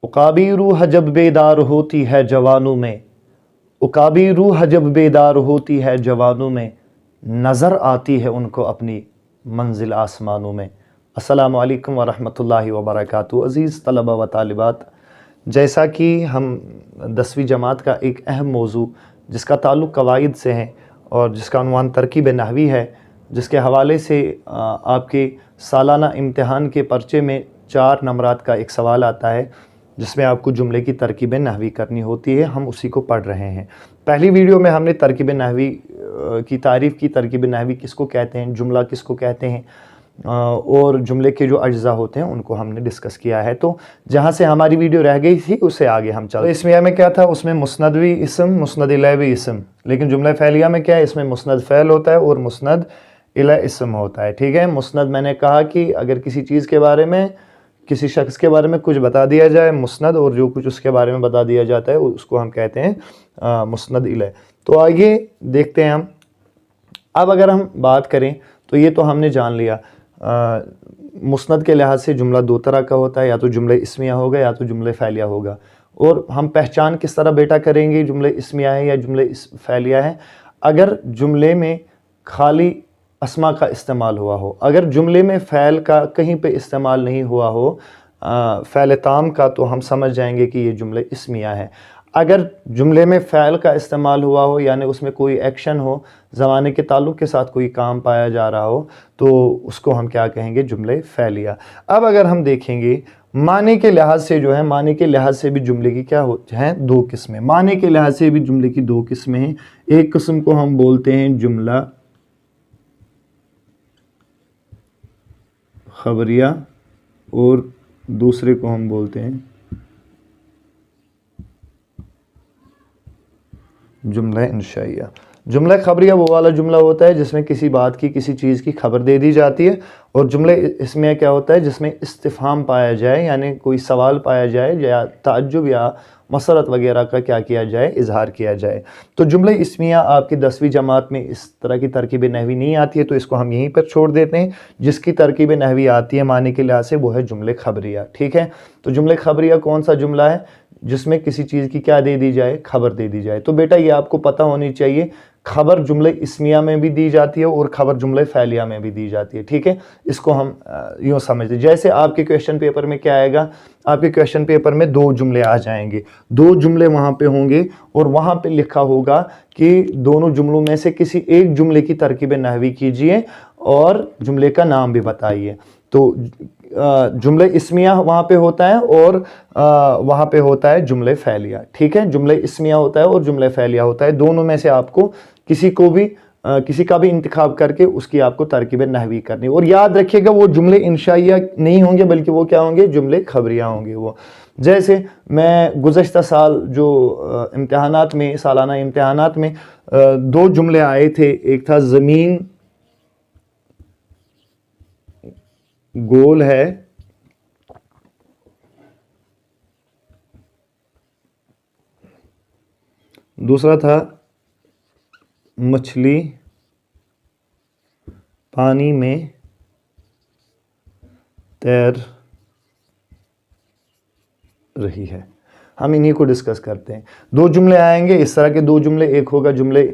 उकाबी रूह जब बेदार होती है जवानों में, उकाबी रूह जब बेदार होती है जवानों में, नज़र आती है उनको अपनी मंजिल आसमानों में। अस्सलामु अलैकुम व रहमतुल्लाहि व बरकातुहू। अज़ीज़ तलबा व तालिबात, जैसा कि हम 10वीं जमात का एक अहम मौजू जिसका ताल्लुक़ कवाइद से है और जिसका उन्वान तरकीब नहवी है, जिसके हवाले से आपके सालाना इम्तिहान के पर्चे में 4 नंबरात का एक सवाल आता है जिसमें आपको जुमले की तरकीब नहवी करनी होती है, हम उसी को पढ़ रहे हैं। पहली वीडियो में हमने तरकीब नहवी की तारीफ़ की, तरकीब नहवी किसको कहते हैं, जुमला किसको कहते हैं और जुमले के जो अज्जा होते हैं उनको हमने डिस्कस किया है। तो जहाँ से हमारी वीडियो रह गई थी उससे आगे हम चल। इसमिया में क्या था, उसमें मुस्नद भी इसम, मुस्नद इलैह भी इसम, लेकिन जुमला फ़ैलिया में क्या है, इसमें मुस्नद फ़ैल होता है और मुस्नद इलैह इसम होता है। ठीक है, मुस्नद मैंने कहा कि अगर किसी चीज़ के बारे में, किसी शख्स के बारे में कुछ बता दिया जाए मुस्नद, और जो कुछ उसके बारे में बता दिया जाता है उसको हम कहते हैं मुस्नद इलैह। तो आइए देखते हैं हम। अब अगर हम बात करें तो ये तो हमने जान लिया, मुस्नद के लिहाज से जुमला 2 तरह का होता है, या तो जुमले इस्मिया होगा या तो जुमले फ़ैलिया होगा। और हम पहचान किस तरह बेटा करेंगे जुमले इस्मिया है या जुमले फ़ैलिया है? अगर जुमले में खाली अस्मा का इस्तेमाल हुआ हो, अगर जुमले में फ़ैल का कहीं पे इस्तेमाल नहीं हुआ हो, फ़ैल ताम का, तो हम समझ जाएंगे कि ये जुमले इस्मिया है। अगर जुमले में फ़ैल का इस्तेमाल हुआ हो, यानी उसमें कोई एक्शन हो, ज़माने के ताल्लुक़ के साथ कोई काम पाया जा रहा हो, तो उसको हम क्या कहेंगे, जुमले फ़ैलिया। अब अगर हम देखेंगे माने के लिहाज से जो है, माने के लिहाज से भी जुमले की क्या होती हैं, 2 किस्में। माने के लिहाज से भी जुमले की 2 किस्में हैं। एक किस्म को हम बोलते हैं जुमला खबरिया और दूसरे को हम बोलते हैं जुमला इंशाइया। जुमला खबरिया वो वाला जुमला होता है जिसमें किसी बात की, किसी चीज़ की खबर दे दी जाती है, और जुमले इसमें क्या होता है जिसमें इस्तिफ़हाम पाया जाए, यानी कोई सवाल पाया जाए या ताज्जुब या मसरत वगैरह का क्या किया जाए, इजहार किया जाए। तो जुमले इस्मिया आपकी 10वीं जमात में इस तरह की तरकीब नहवी नहीं आती है, तो इसको हम यहीं पर छोड़ देते हैं। जिसकी तरकीब नहवी आती है माने के लिहाज से, वो है जुमले खबरिया। ठीक है, तो जुमले खबरिया कौन सा जुमला है जिसमें किसी चीज़ की क्या दे दी जाए, खबर दे दी जाए। तो बेटा ये आपको पता होनी चाहिए, खबर जुमले इस्मिया में भी दी जाती है और खबर जुमले फ़ैलिया में भी दी जाती है। ठीक है, इसको हम यूँ समझते हैं। जैसे आपके क्वेश्चन पेपर में क्या आएगा, आपके क्वेश्चन पेपर में 2 जुमले आ जाएंगे, 2 जुमले वहाँ पे होंगे और वहाँ पे लिखा होगा कि दोनों जुमलों में से किसी एक जुमले की तरकीब नहवी कीजिए और जुमले का नाम भी बताइए। तो जुमले इस्मिया वहाँ पे होता है और वहाँ पे होता है जुमले फ़ैलिया। ठीक है, जुमले इस्मिया होता है और जुमले फ़ैलिया होता है। दोनों में से आपको किसी को भी किसी का भी इंतखाब करके उसकी आपको तरकीब नहवी करनी। और याद रखिएगा वो जुमले इंशाइया नहीं होंगे, बल्कि वो क्या होंगे, जुमले खबरिया होंगे। वो जैसे मैं गुज़श्ता साल जो इम्तिहानात में, सालाना इम्तिहानात में 2 जुमले आए थे। एक था ज़मीन गोल है, दूसरा था मछली पानी में तैर रही है। हम इन्हीं को डिस्कस करते हैं। 2 जुमले आएंगे इस तरह के, 2 जुमले, एक होगा जुमले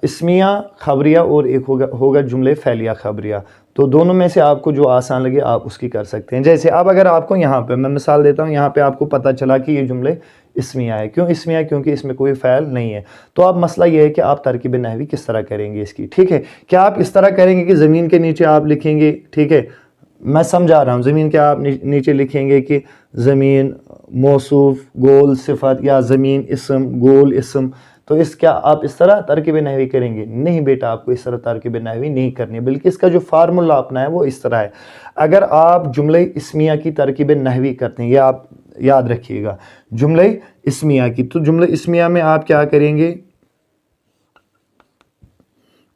इस्मिया खबरिया और एक होगा जुमले फ़ैलिया खबरिया। तो दोनों में से आपको जो आसान लगे आप उसकी कर सकते हैं। जैसे अब अगर आपको यहाँ पे मैं मिसाल देता हूँ, यहाँ पे आपको पता चला कि ये जुमले इस्मिया है। क्यों इस्मिया? क्योंकि इसमें कोई फ़ैल नहीं है। तो अब मसला ये है कि आप तरकीब नहवी किस तरह करेंगे इसकी। ठीक है, क्या आप इस तरह करेंगे कि ज़मीन के नीचे आप लिखेंगे, ठीक है, मैं समझा रहा हूँ, ज़मीन के आप नीचे लिखेंगे कि ज़मीन मौसूफ गोल सिफत या ज़मीन इसम गोल इसम, तो इस क्या आप इस तरह तरकीब नहवी करेंगे? नहीं बेटा, आपको इस तरह तरकीब नहवी नहीं करनी है, बल्कि इसका जो फार्मूला अपना है वो इस तरह है। अगर आप जुमले इस्मिया की तरकीब नहवी करते हैं, ये आप याद रखिएगा, जुमले इस्मिया की, तो जुमले इस्मिया में आप क्या करेंगे,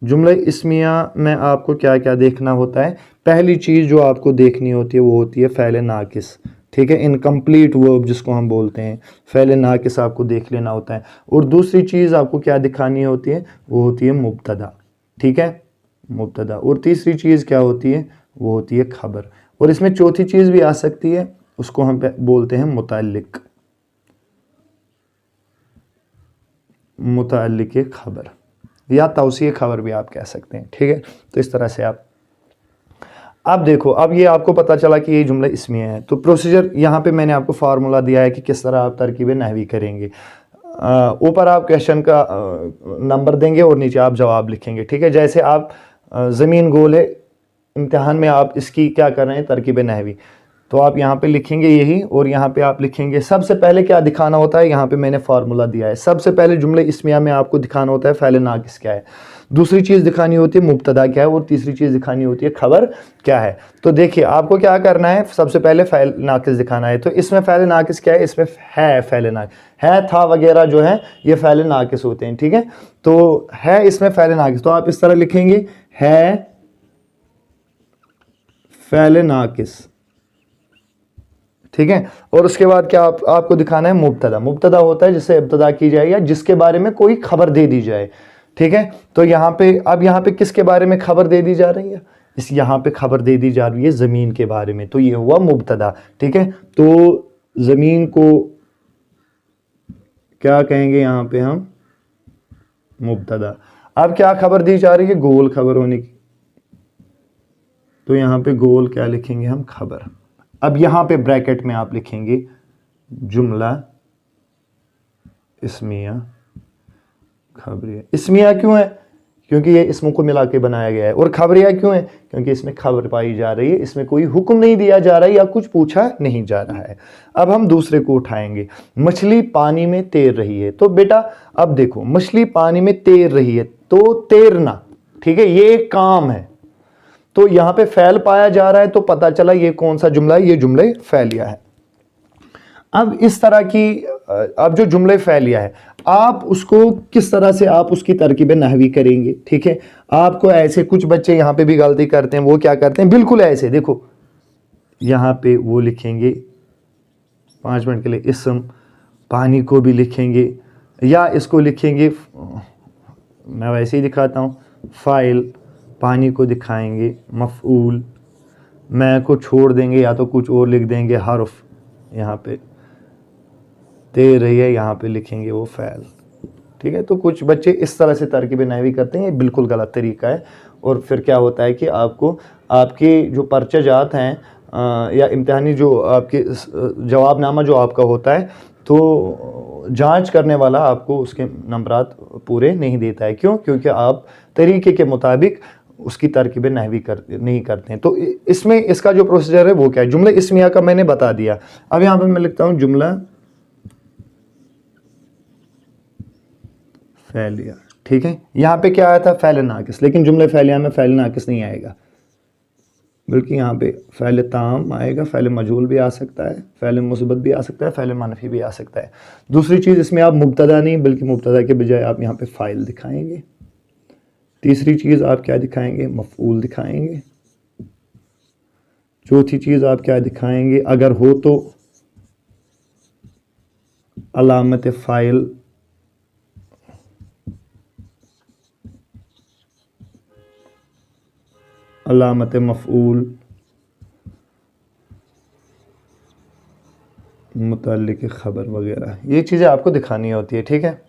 जुमले इस्मिया में आपको क्या क्या देखना होता है? पहली चीज़ जो आपको देखनी होती है वो होती है फ़ैल नाकिस। ठीक है, इनकम्प्लीट वर्ब जिसको हम बोलते हैं, फ़ैल नाकिस आपको देख लेना होता है। और दूसरी चीज़ आपको क्या दिखानी होती है, वो होती है मुब्तदा। ठीक है, मुब्तदा। और तीसरी चीज़ क्या होती है, वो होती है खबर। और इसमें चौथी चीज़ भी आ सकती है, उसको हम बोलते हैं मुतअल्लिक खबर या तौसीए खबर भी आप कह सकते हैं, ठीक है। तो इस तरह से आप अब देखो, अब ये आपको पता चला कि ये जुमला इस्मिया है। तो प्रोसीजर यहाँ पे मैंने आपको फार्मूला दिया है कि किस तरह आप तरकीब नहवी करेंगे। ऊपर आप क्वेश्चन का नंबर देंगे और नीचे आप जवाब लिखेंगे, ठीक है। जैसे आप ज़मीन गोल है, इम्तिहान में आप इसकी क्या कर रहे हैं, तरकीब नहवी, तो आप यहाँ पे लिखेंगे यही, और यहाँ पे आप लिखेंगे सबसे पहले क्या दिखाना होता है। यहाँ पे मैंने फार्मूला दिया है, सबसे पहले जुमले इस्मिया में आपको दिखाना होता है फ़ैल नाकिस क्या है, दूसरी चीज़ दिखानी होती है मुब्तदा क्या है, और तीसरी चीज़ दिखानी होती है खबर क्या है। तो देखिए आपको क्या करना है, सबसे पहले फ़ैल नाकिस दिखाना है। तो इसमें फ़ैल नाकिस क्या है, इसमें है फ़ैल नाकिस, है था वगैरह जो है ये फ़ैल नाकिस होते हैं, ठीक है। तो है इसमें फ़ैल नाकिस, तो आप इस तरह लिखेंगे है फ़ैल नाकिस, ठीक है। और उसके बाद क्या आपको दिखाना है मुब्तदा। मुब्तदा होता है जिससे इब्तदा की जाए या जिसके बारे में कोई खबर दे दी जाए, ठीक है। तो यहाँ पे अब यहाँ पे किसके बारे में खबर दे दी जा रही है, इस यहाँ पे खबर दे दी जा रही है ज़मीन के बारे में, तो ये हुआ मुब्तदा, ठीक है। तो ज़मीन को क्या कहेंगे यहाँ पे हम, मुब्तदा। अब क्या खबर दी जा रही है, गोल खबर होने की, तो यहाँ पे गोल क्या लिखेंगे हम, खबर। अब यहाँ पे ब्रैकेट में आप लिखेंगे जुमला इस्मिया खबरिया। इस्मिया क्यों है, क्योंकि ये इसमों को मिला के बनाया गया है, और खबरिया क्यों है, क्योंकि इसमें खबर पाई जा रही है, इसमें कोई हुक्म नहीं दिया जा रहा है या कुछ पूछा नहीं जा रहा है। अब हम दूसरे को उठाएंगे, मछली पानी में तैर रही है। तो बेटा अब देखो, मछली पानी में तैर रही है, तो तैरना, ठीक है, ये एक काम है। तो यहाँ पे फैल पाया जा रहा है, तो पता चला ये कौन सा जुमला है, ये जुमले फैलिया है। अब इस तरह की अब जो जुमले फैलिया है, आप उसको किस तरह से आप उसकी तरकीब नहवी करेंगे, ठीक है। आपको ऐसे, कुछ बच्चे यहाँ पे भी गलती करते हैं, वो क्या करते हैं, बिल्कुल ऐसे देखो, यहाँ पे वो लिखेंगे 5 मिनट के लिए इसम, पानी को भी लिखेंगे, या इसको लिखेंगे, मैं वैसे ही दिखाता हूँ, फ़ाइल, पानी को दिखाएंगे मफ़ऊल, मैं को छोड़ देंगे या तो कुछ और लिख देंगे हर्फ, यहाँ पे तैर रही है, यहाँ पे लिखेंगे वो फ़ैल, ठीक है। तो कुछ बच्चे इस तरह से तरकीब नहवी करते हैं, ये बिल्कुल गलत तरीका है। और फिर क्या होता है कि आपको आपके जो पर्चे जात हैं या इम्तिहानी जो आपके जवाबनामा जो आपका होता है, तो जांच करने वाला आपको उसके नंबरात पूरे नहीं देता है। क्यों, क्योंकि आप तरीके के मुताबिक उसकी तरकीब नहवी नहीं करते हैं। तो इसमें इसका जो प्रोसीजर है वो क्या है, जुमला इस्मिया का मैंने बता दिया। अब यहाँ पे मैं लिखता हूँ जुमला फैलिया, ठीक है। यहाँ पे क्या आया था, फ़ैल नाकिस, लेकिन जुमले फैलिया में फ़ैल नाकिस नहीं आएगा, बल्कि यहाँ पे फ़ैल ताम आएगा। फ़ैल मजहूल भी आ सकता है, फ़ैल मुस्बत भी आ सकता है, फ़ैल मनफी भी आ सकता है। दूसरी चीज़, इसमें आप मुब्तदा नहीं बल्कि मुब्तदा के बजाय आप यहाँ पे फ़ाइल दिखाएंगे। तीसरी चीज़ आप क्या दिखाएंगे, मफ़ऊल दिखाएंगे। चौथी चीज़ आप क्या दिखाएंगे, अगर हो तो अलामत फ़ाइल, अलामत मफ़ऊल, मुतअल्लिक़ खबर वगैरह, ये चीज़ें आपको दिखानी होती है, ठीक है।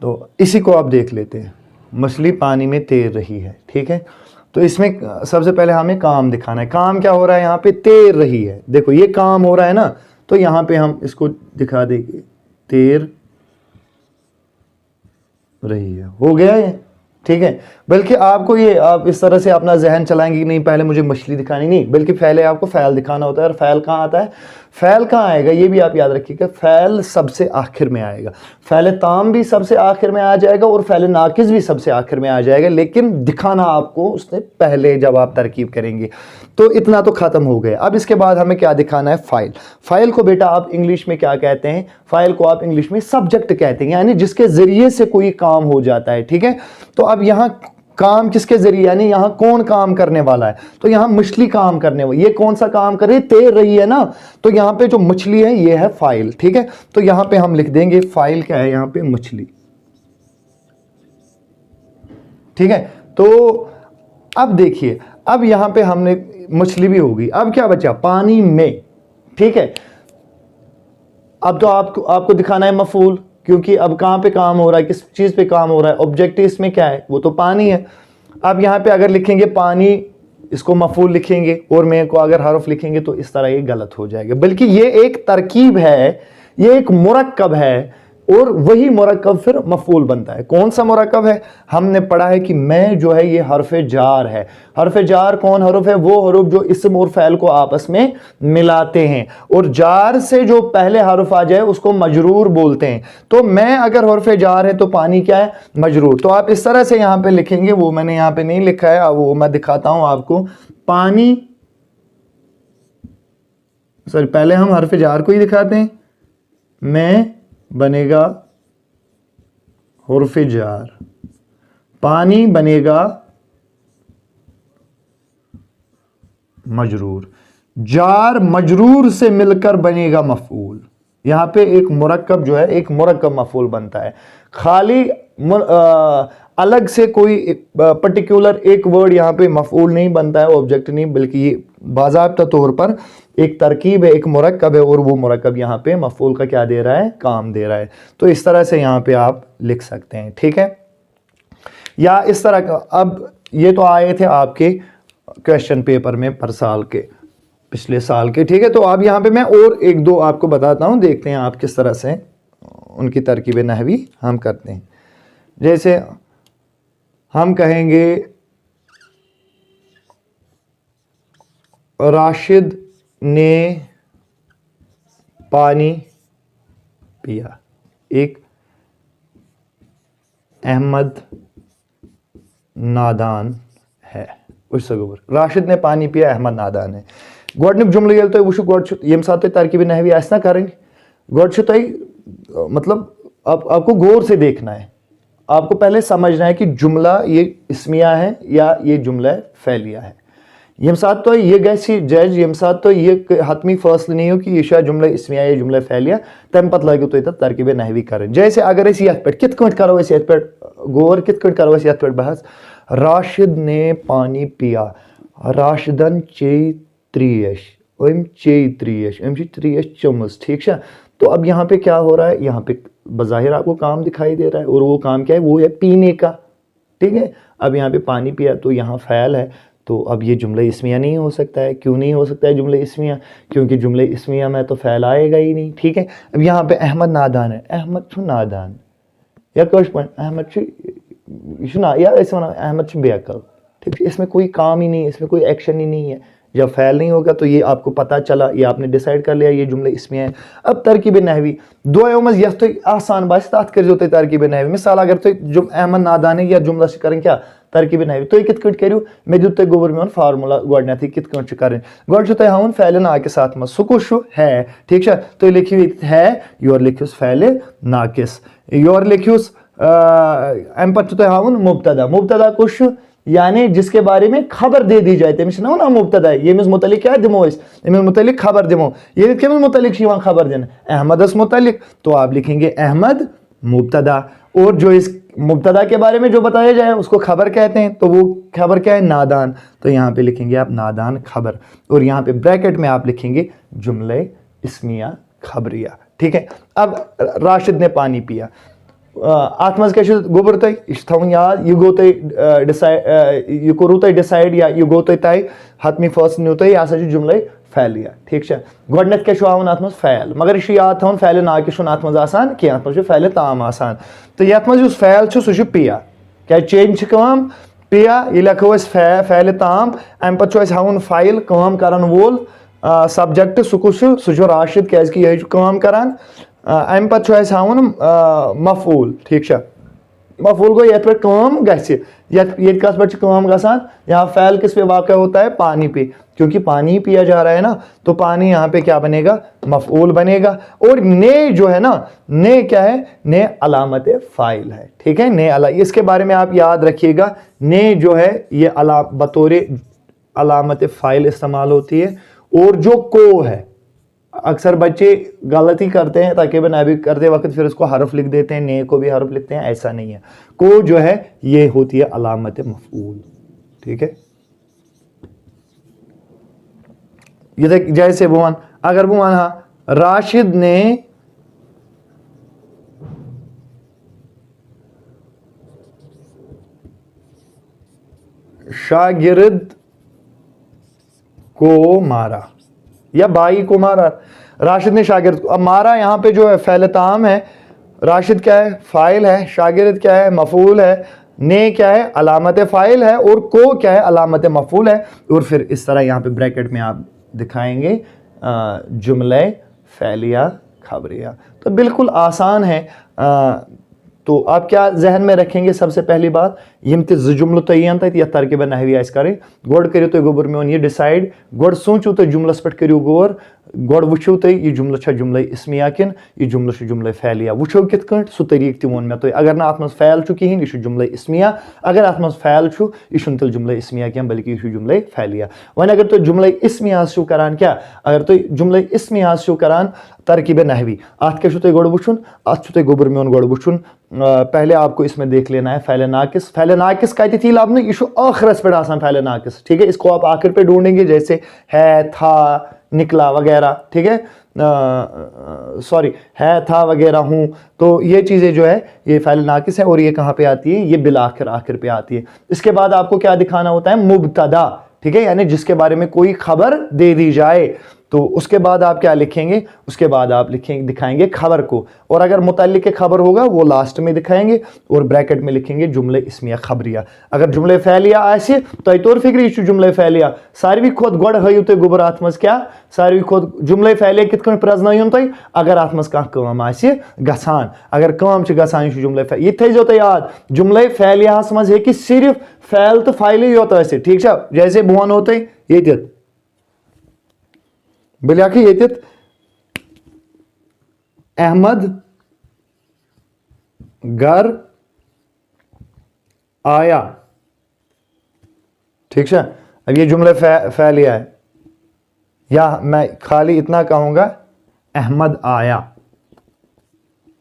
तो इसी को आप देख लेते हैं, मछली पानी में तैर रही है, ठीक है। तो इसमें सबसे पहले हमें काम दिखाना है। काम क्या हो रहा है, यहाँ पे तैर रही है, देखो ये काम हो रहा है ना, तो यहाँ पे हम इसको दिखा देंगे तैर रही है, हो गया ये, ठीक है। बल्कि आपको ये आप इस तरह से अपना जहन चलाएंगे कि नहीं पहले मुझे मछली दिखानी, नहीं, बल्कि पहले आपको फ़ैल दिखाना होता है। और फ़ैल कहाँ आता है, फ़ैल कहाँ आएगा, ये भी आप याद रखिएगा, फ़ैल सबसे आखिर में आएगा। फ़ैल ताम भी सबसे आखिर में आ जाएगा और फ़ैल नाकिस भी सबसे आखिर में आ जाएगा, लेकिन दिखाना आपको उसने पहले जब आप तरकीब करेंगे। तो इतना तो ख़त्म हो गया। अब इसके बाद हमें क्या दिखाना है, फ़ाइल। फ़ाइल को बेटा आप इंग्लिश में क्या कहते हैं, फ़ाइल को आप इंग्लिश में सब्जेक्ट कहते हैं, यानी जिसके ज़रिए से कोई काम हो जाता है, ठीक है। तो अब यहाँ काम किसके जरिए, यानी यहाँ कौन काम करने वाला है, तो यहाँ मछली काम करने वाली, ये कौन सा काम कर रही है, तैर रही है ना, तो यहाँ पे जो मछली है ये है फ़ाइल, ठीक है। तो यहाँ पे हम लिख देंगे फ़ाइल क्या है, यहाँ पे मछली, ठीक है। तो अब देखिए, अब यहाँ पे हमने मछली भी होगी, अब क्या बचा, पानी में, ठीक है। अब तो आपको दिखाना है मफूल, क्योंकि अब कहाँ पे काम हो रहा है, किस चीज़ पे काम हो रहा है, ऑब्जेक्टिव इसमें क्या है, वो तो पानी है। अब यहाँ पे अगर लिखेंगे पानी, इसको मफूल लिखेंगे, और में को अगर हरफ लिखेंगे तो इस तरह ये गलत हो जाएगा, बल्कि ये एक तरकीब है, ये एक मुरक्कब है, और वही मुरक्कब फिर मफूल बनता है। कौन सा मुरक्कब है, हमने पढ़ा है कि मैं जो है ये हरफ जार है। हरफ जार कौन हरफ है, वो हरफ जो इसम और फ़ैल को आपस में मिलाते हैं, और जार से जो पहले हरफ आ जाए उसको मजरूर बोलते हैं। तो मैं अगर हरफ जार है तो पानी क्या है, मजरूर। तो आप इस तरह से यहाँ पे लिखेंगे, वो मैंने यहाँ पे नहीं लिखा है, वो मैं दिखाता हूँ आपको। पानी, सॉरी पहले हम हरफ जार को ही दिखाते हैं, मैं बनेगा हुर्फ जार, पानी बनेगा मजरूर, जार मजरूर से मिलकर बनेगा मफूल। यहां पे एक मुरक्कब जो है, एक मुरक्कब मफूल बनता है। खाली अलग से कोई पर्टिकुलर एक वर्ड यहाँ पे मफूल नहीं बनता है, ऑब्जेक्ट नहीं, बल्कि ये बाज़ाब्ता तौर पर एक तरकीब है, एक मुरक्कब है, और वो मुरक्कब यहाँ पे मफूल का क्या दे रहा है, काम दे रहा है। तो इस तरह से यहाँ पे आप लिख सकते हैं, ठीक है। या इस तरह का, अब ये तो आए थे आपके क्वेश्चन पेपर में पर साल के, पिछले साल के, ठीक है। तो अब यहाँ पे मैं और एक दो आपको बताता हूँ, देखते हैं आप किस तरह से उनकी तरकीब नहवी हम करते हैं। जैसे हम कहेंगे राशिद ने पानी पिया, एक अहमद नादान है। उससे गोबर राशिद ने पानी पिया, अहमद नादान है। गोडनिक जुमले ये तो वो गोड यम साथ तरकीब नहवी ऐसा करेंगे, गोड मतलब आपको गौर से देखना है, आपको पहले समझना है कि जुमला ये इस्मिया है या ये जुमला फ़ैलिया है। यम साथ तो ये गैसी जज, यम साथ तो ये हतमी फैसला नहीं हो कि ये शायद जुमला इस्मिया या जुमला फ़ैलिया, तम पत लगे तो तरकीब नहवी करें। जैसे अगर इस यथ पे कित कट करो, इस यथ पे गौर कित कट करो, इस यथ पे बहस, राशिद ने पानी पिया, राशिदन चे त्रियश, ओम चे त्रियश, ओम त्रियश चमस, ठीक है। तो अब यहाँ पे क्या हो रहा है, यहाँ पे बज़ाहिर आपको काम दिखाई दे रहा है, और वो काम क्या है, वो है पीने का, ठीक है। अब यहाँ पे पानी पिया, तो यहाँ फ़ैल है, तो अब ये जुमला इस्मिया नहीं हो सकता है। क्यों नहीं हो सकता है जुमला इस्मिया, क्योंकि जुमले इस्मिया में तो फ़ैल आएगा ही नहीं, ठीक है। अब यहाँ पे अहमद नादान है, अहमद छु नादान या कश अहमद छु ना, या ऐसे अहमद छु बेअक्ल, ठीक है। इसमें कोई काम ही नहीं, इसमें कोई एक्शन ही नहीं है। जब फ़ैल नहीं होगा तो ये आपको पता चला, ये आपने डिसाइड कर लिया ये जुमले इसमें है। अब तरकीब नहवी दो यमज यह तो आसान बात तथ कर जो तरकीब नहवी, मिसाल अगर तो जो अहमद नादान है या जुमला से करें क्या तरकीब नहवी, तो कित कट करू, मे दित तुम गोबर में फार्मूला गोडनथ कित कट कर गोड हावन फैल नाकिस अत मज सह है, ठीक है। तो लिखियो है, योर लिखियोस फैल नाकिस, योर लिखियोस अम पे हावन मुब्तदा, मुब्तदा कुछ यानी जिसके बारे में खबर दे दी जाए, तमिस ना मुब्तदा, यमिस मुतलिक क्या दिमो, अमिस मुतलिक खबर दिमो, ये कमिस मुतलिक खबर दिन अहमदस मुतलिक, तो आप लिखेंगे अहमद मुब्तदा, और जो इस मुब्तदा के बारे में जो बताया जाए उसको खबर कहते हैं, तो वो खबर क्या है, नादान। तो यहाँ पे लिखेंगे आप नादान खबर, और यहाँ पे ब्रैकेट में आप लिखेंगे जुमले इस्मिया खबरिया, ठीक है। अब राशिद ने पानी पिया, अत मज क्या गोबर तुम यह याद, यह गो डिसाइड, यह कोरू डिसाइड या यह गो तय हतमी फैसला नो यह हसा जुमले फैलिया, ठीक है। गोडनथ क्या आवन अत मज फैल, मगर यह याद थवन फैल नाकिस अत मज आसान कह, अत मज फैल ताम आसान। तो यथ मज फैल सह पिया, क्या चेंज कम पिया, यह लिखो फैल ताम, अम पे हावन फाइल काम करन वोल सब्जेक्ट सह राशिद, क्या यह काम करान, अम पे हावन मफूल, ठीक है। मफूल गो ये पे काम ये कस पे काम गसान, यहाँ फैल किस पे वाक़ होता है, पानी पे, क्योंकि पानी पिया जा रहा है ना, तो पानी यहाँ पे क्या बनेगा, मफूल बनेगा। और ने जो है ना, ने क्या है, ने अलामत फ़ाइल है, ठीक है। ने इसके बारे में आप याद रखिएगा, ने जो है ये बतौर अलामत फ़ाइल इस्तेमाल होती है। और जो को है, अक्सर बच्चे गलती करते हैं ताकि नहवी करते वक्त फिर उसको हरफ लिख देते हैं, ने को भी हरफ लिखते हैं, ऐसा नहीं है। को जो है ये होती है अलामत मफूल, ठीक है। یہ جیسے بہ ون اگر بہ ون راشد نے شاگرد کو مارا یا بھائی کو مارا. راشد نے شاگرد کو, اب مارا یہاں پہ جو ہے فعل تام ہے, راشد کیا ہے فاعل ہے, شاگرد کیا ہے مفعول ہے, نے کیا ہے علامت فاعل ہے, اور کو کیا ہے علامت مفعول ہے. اور پھر اس طرح یہاں پہ بریکٹ میں آپ دکھائیں گے جملہ فعلیہ خبریہ. تو بالکل آسان ہے. تو آپ کیا ذہن میں رکھیں گے سب سے پہلی بات, یم تہ زٕ جملہ تین تت یا ترکیبہ نحوی آس کریں, گوڑ کریو تُہۍ گوبر میون یہ ڈیسائیڈ, گوڑ سوچو تُہۍ جملس پہ کریو غور, گوڑ وچھو تُہۍ یہ جملہ چھا جملہ اسمیہ کن یہ جملہ چھ جملہ فعلیہ, وچھو کت کٹ سہ طریقہ تہ وون مے تُہۍ. اگر نہ ات مز فعل چھُ کہین یہ جملہ اسمیہ, اگر ات مز فعل چھُ یہ تیل جملہ اسمیہ کی بلکہ یہ جملہ فعلیہ. وۄنۍ اگر تُہۍ جملہ اسمیہ چھو کران کیا, اگر تُہۍ جملہ اسمیہ چھو کران ترکیبہ نحوی, ات کیا چھو تُہۍ گوڑ وچھن, ات چھو تُہۍ گوبر میون گوڑ وچھن. پہلے آپ کو اس میں دیکھ لینا ہے فعل ناقص. فعل ناقص کتہ لبنہ, یہ آخرس پہ آسان فعل ناقص, ٹھیک ہے. اس کو آپ آخر پہ ڈھونڈیں گے جیسے ہے, تھا, نکلا وغیرہ, ٹھیک ہے, سوری ہے, تھا وغیرہ, ہوں. تو یہ چیزیں جو ہے یہ فعل ناقص ہے, اور یہ کہاں پہ آتی ہے, یہ بالآخر آخر پہ آتی ہے. اس کے بعد آپ کو کیا دکھانا ہوتا ہے مبتدا, ٹھیک ہے, یعنی جس کے بارے میں کوئی خبر دے دی جائے. تو اس کے بعد آپ کیا لکھیں گے, اس کے بعد آپ دکھائیں گے خبر کو, اور اگر متعلق خبر ہوگا وہ لاسٹ میں دکھائیں گے, اور بریکٹ میں لکھیں گے جملہ اسمیہ خبریہ. اگر جملہ فعلیہ آسہ تہ طور فکر یہ جملہ فعلیہ, ساروی کھت گوڑ ہیو تُہۍ گوبر ات مز کیا, ساروی کھت جملہ فعلیہ کت کن پرزنٲیُن تُہۍ اگر ات مز کانٛہہ کٲم آسہِ گژھان. اگر کٲم چھِ گژھان یہ جملہ فعلیہ, یہ تھٲیزیو تُہۍ یاد, جملہ فعلیہ ہس مز ہیکہِ صرف فعل تو فاعلٕے یوت ٲسِتھ, ٹھیک چھا. جیسے بہ ونو تُہۍ ییٚتٮ۪تھ, بہٕ لیکھٕ ییٚتٮ۪تھ احمد گھر آیا, ٹھیک ہے. اب یہ جملہ فعلیہ ہے, یا میں خالی اتنا کہوں گا احمد آیا,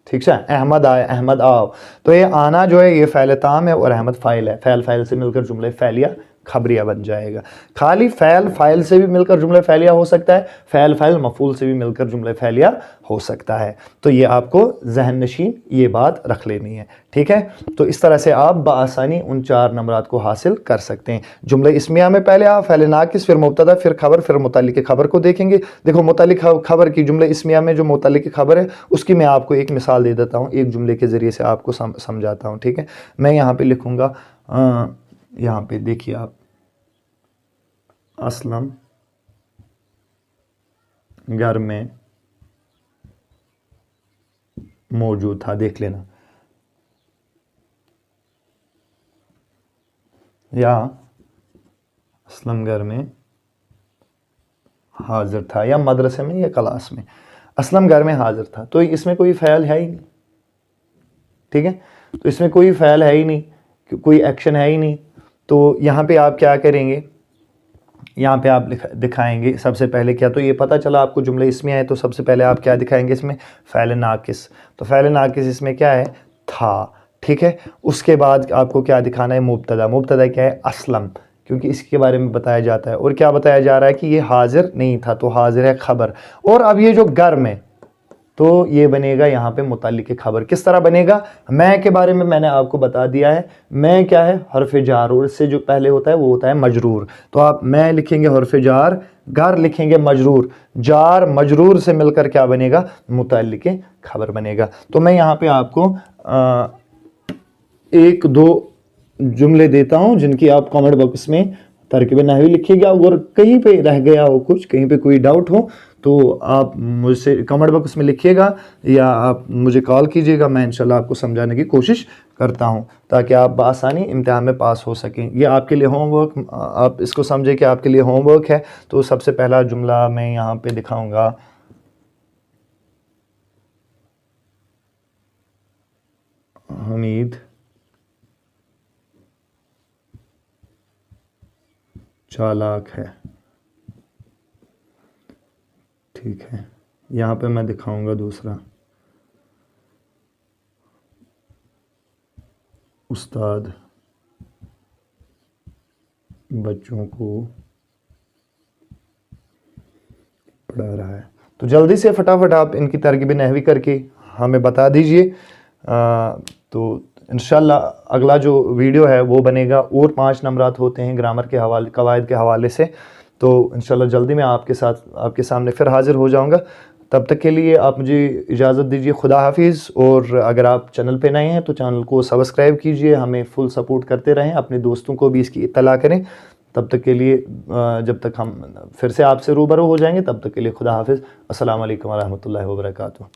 ٹھیک ہے, احمد آیا, احمد آؤ. تو یہ آنا جو ہے یہ فعل تام ہے, اور احمد فاعل ہے. فعل فاعل سے مل کر جملہ فعلیہ خبریہ بن جائے گا. خالی فعل فاعل سے بھی مل کر جملہ فعلیہ ہو سکتا ہے, فعل فاعل مفعول سے بھی مل کر جملہ فعلیہ ہو سکتا ہے. تو یہ آپ کو ذہن نشین یہ بات رکھ لینی ہے, ٹھیک ہے. تو اس طرح سے آپ بآسانی ان 4 نمبرات کو حاصل کر سکتے ہیں. جملہ اسمیہ میں پہلے آپ فعل ناقص, پھر مبتدا, پھر خبر, پھر متعلق خبر کو دیکھیں گے. دیکھو متعلق خبر کی جملہ اسمیہ میں جو متعلق خبر ہے اس کی میں آپ کو ایک مثال دے دیتا ہوں, ایک جملے کے ذریعے سے آپ کو سمجھاتا ہوں, ٹھیک ہے. میں یہاں پہ لکھوں گا, یہاں پہ دیکھیے آپ, اسلم گھر میں موجود تھا, دیکھ لینا, یا اسلم گھر میں حاضر تھا, یا مدرسے میں یا کلاس میں اسلم گھر میں حاضر تھا. تو اس میں کوئی فعل ہے ہی نہیں, ٹھیک ہے. تو اس میں کوئی فعل ہے ہی نہیں, کوئی ایکشن ہے ہی نہیں. تو یہاں پہ آپ کیا کریں گے, یہاں پہ آپ دکھائیں گے سب سے پہلے کیا, تو یہ پتہ چلا آپ کو جملہ اسمیہ ہے, تو سب سے پہلے آپ کیا دکھائیں گے اس میں فعل ناقص. تو فعل ناقص اس میں کیا ہے, تھا, ٹھیک ہے. اس کے بعد آپ کو کیا دکھانا ہے مبتدا. مبتدا کیا ہے اسلم, کیونکہ اس کے بارے میں بتایا جاتا ہے. اور کیا بتایا جا رہا ہے کہ یہ حاضر نہیں تھا, تو حاضر ہے خبر. اور اب یہ جو گھر میں, تو یہ بنے گا یہاں پہ متعلق خبر. کس طرح بنے گا, میں کے بارے میں نے آپ کو بتا دیا ہے. میں کیا ہے حرف جار, اور اس سے جو پہلے ہوتا ہے وہ ہوتا ہے مجرور. تو آپ میں لکھیں گے حرف جار, گھر لکھیں گے مجرور, جار مجرور سے مل کر کیا بنے گا متعلق خبر بنے گا. تو میں یہاں پہ آپ کو 1-2 جملے دیتا ہوں جن کی آپ کامنٹ باکس میں ترکیب نحوی لکھیے گا. اور کہیں پہ رہ گیا ہو کچھ, کہیں پہ کوئی ڈاؤٹ ہو, تو آپ مجھ سے کامنٹ باکس میں لکھیے گا, یا آپ مجھے کال کیجیے گا. میں انشاءاللہ آپ کو سمجھانے کی کوشش کرتا ہوں تاکہ آپ بآسانی امتحان میں پاس ہو سکیں. یہ آپ کے لیے ہوم ورک, آپ اس کو سمجھیں کہ آپ کے لیے ہوم ورک ہے. تو سب سے پہلا جملہ میں یہاں پہ دکھاؤں گا, حمید چالاک ہے, ٹھیک ہے. یہاں پہ میں دکھاؤں گا دوسرا, استاد بچوں کو पढ़ा रहा है। तो जल्दी से फटाफट आप इनकी तरकीब नहवी करके हमें बता दीजिए। तो इंशाल्लाह अगला जो वीडियो है वो बनेगा, और 5 नंबरात होते हैं ग्रामर के हवाले, कवायद के हवाले से। तो इंशाल्लाह जल्दी मैं आपके सामने फिर हाज़िर हो जाऊंगा। तब तक के लिए आप मुझे इजाज़त दीजिए। खुदा हाफिज़। और अगर आप चैनल पे नए हैं तो चैनल को सब्सक्राइब कीजिए, हमें फुल सपोर्ट करते रहें, अपने दोस्तों को भी इसकी इत्तला करें। तब तक के लिए जब तक हम फिर से आपसे रूबरू हो जाएंगे, तब तक के लिए खुदा हाफिज़। अस्सलाम वालेकुम व रहमतुल्लाहि व बरकातुहू।